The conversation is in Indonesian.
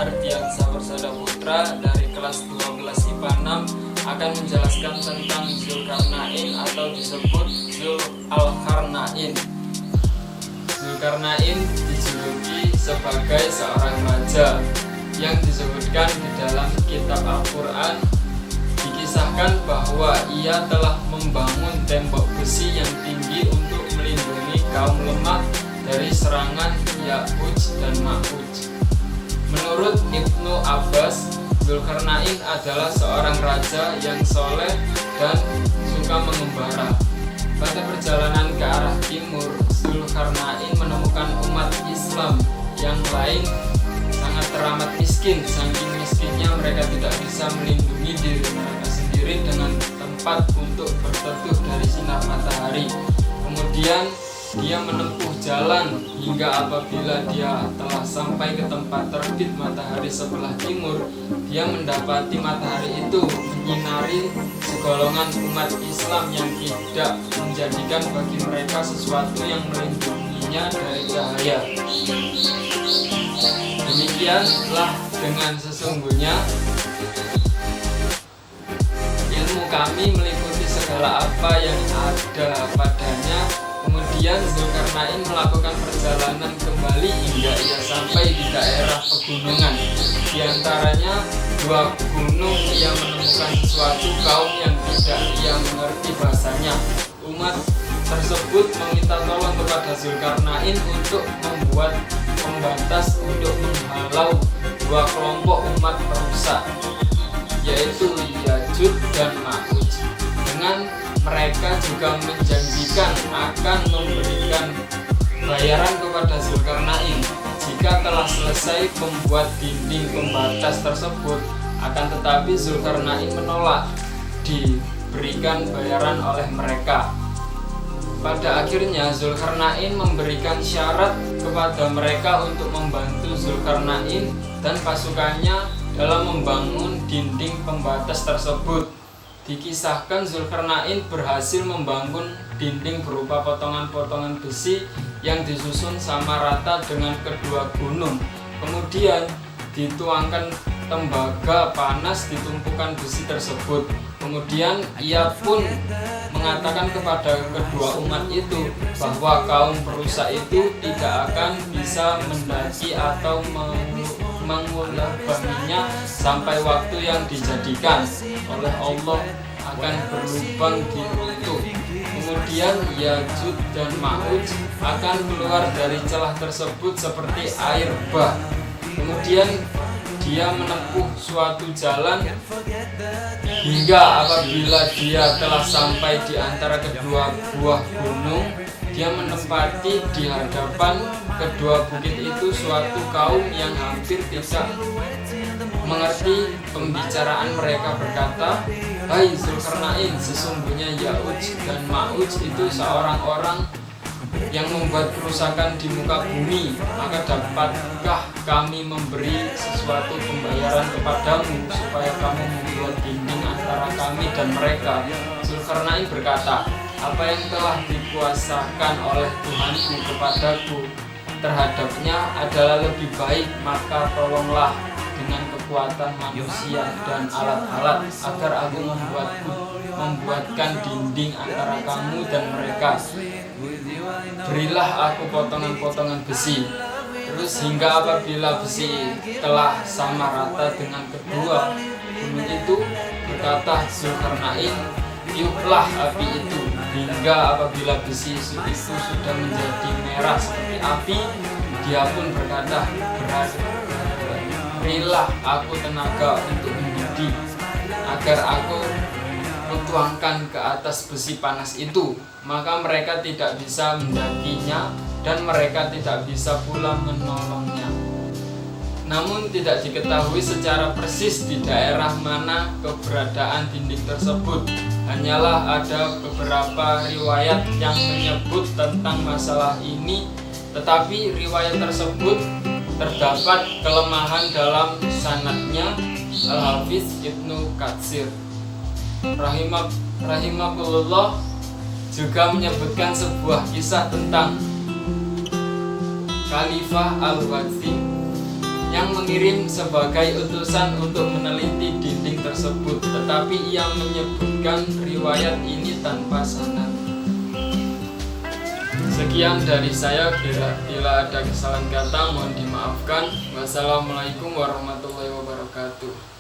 Ardiansa Persada Putra dari kelas 12 IPA 6 akan menjelaskan tentang Zulkarnain atau disebut Dzul-Al-Qarnain. Zulkarnain dijuluki sebagai seorang raja yang disebutkan di dalam kitab Al-Quran. Dikisahkan bahwa ia telah membangun tembok besi yang tinggi untuk melindungi kaum lemah dari serangan Ya'juj dan Ma'juj. Menurut Ibnu Abbas, Zulkarnain adalah seorang raja yang soleh dan suka mengembara. Pada perjalanan ke arah timur, Zulkarnain menemukan umat Islam yang lain sangat teramat miskin. Saking miskinnya mereka tidak bisa melindungi diri mereka sendiri dengan tempat untuk berteduh dari sinar matahari. Kemudian dia menempuh jalan hingga apabila dia telah sampai ke tempat terbit matahari sebelah timur, dia mendapati matahari itu menyinari segolongan umat Islam yang tidak menjadikan bagi mereka sesuatu yang melindunginya dari cahaya. Demikianlah dengan sesungguhnya ilmu kami meliputi segala apa yang ada padanya. Kemudian Zulkarnain melakukan perjalanan kembali hingga ia sampai di daerah pegunungan. Di antaranya dua gunung ia menemukan suatu kaum yang tidak ia mengerti bahasanya. Umat tersebut meminta tolong kepada Zulkarnain untuk membuat pembatas untuk menghalau dua kelompok umat perusak, yaitu Ya'juj dan Ma'juj. Dengan mereka juga menjanjikan akan memberikan bayaran kepada Zulkarnain jika telah selesai membuat dinding pembatas tersebut. Akan tetapi Zulkarnain menolak diberikan bayaran oleh mereka. Pada akhirnya Zulkarnain memberikan syarat kepada mereka untuk membantu Zulkarnain dan pasukannya dalam membangun dinding pembatas tersebut. Dikisahkan Zulkarnain berhasil membangun dinding berupa potongan-potongan besi yang disusun sama rata dengan kedua gunung. Kemudian dituangkan tembaga panas di tumpukan besi tersebut. Kemudian ia pun mengatakan kepada kedua umat itu bahwa kaum perusak itu tidak akan bisa mendaki atau mengulanginya sampai waktu yang dijadikan oleh Allah akan berlubang di runtuh. Kemudian Ya'juj dan Ma'juj akan keluar dari celah tersebut seperti air bah. Kemudian dia menempuh suatu jalan hingga apabila dia telah sampai di antara kedua buah gunung, dia menempati di hadapan kedua bukit itu suatu kaum yang hampir tidak mengerti pembicaraan mereka. Berkata, "Hai Zulkarnain, sesungguhnya Ya'juj dan Ma'juj itu seorang orang yang membuat kerusakan di muka bumi. Maka dapatkah kami memberi sesuatu pembayaran kepadamu supaya kamu membuat dinding antara kami dan mereka?" Zulkarnain berkata, "Apa yang telah dikuasakan oleh Tuhanku kepadaku terhadapnya adalah lebih baik, maka tolonglah dengan kekuatan manusia dan alat-alat agar aku membuatkan dinding antara kamu dan mereka. Berilah aku potongan-potongan besi." Terus hingga apabila besi telah sama rata dengan kedua gunung itu, berkata Zulkarnain, "Tiuplah api itu." Hingga apabila besi itu sudah menjadi merah seperti api, dia pun berkata, "Berilah aku tenaga untuk mendidih agar aku kutuangkan ke atas besi panas itu." Maka mereka tidak bisa mendakinya dan mereka tidak bisa pula menolongnya. Namun tidak diketahui secara persis di daerah mana keberadaan dinding tersebut. Hanyalah ada beberapa riwayat yang menyebut tentang masalah ini, tetapi riwayat tersebut terdapat kelemahan dalam sanadnya. Al-Hafiz Ibnu Katsir rahimahullah juga menyebutkan sebuah kisah tentang Khalifah Al-Wazim yang mengirim sebagai utusan untuk meneliti dinding tersebut, tetapi ia menyebutkan riwayat ini tanpa sanad. Sekian dari saya, bila ada kesalahan kata mohon dimaafkan. Wassalamualaikum warahmatullahi wabarakatuh.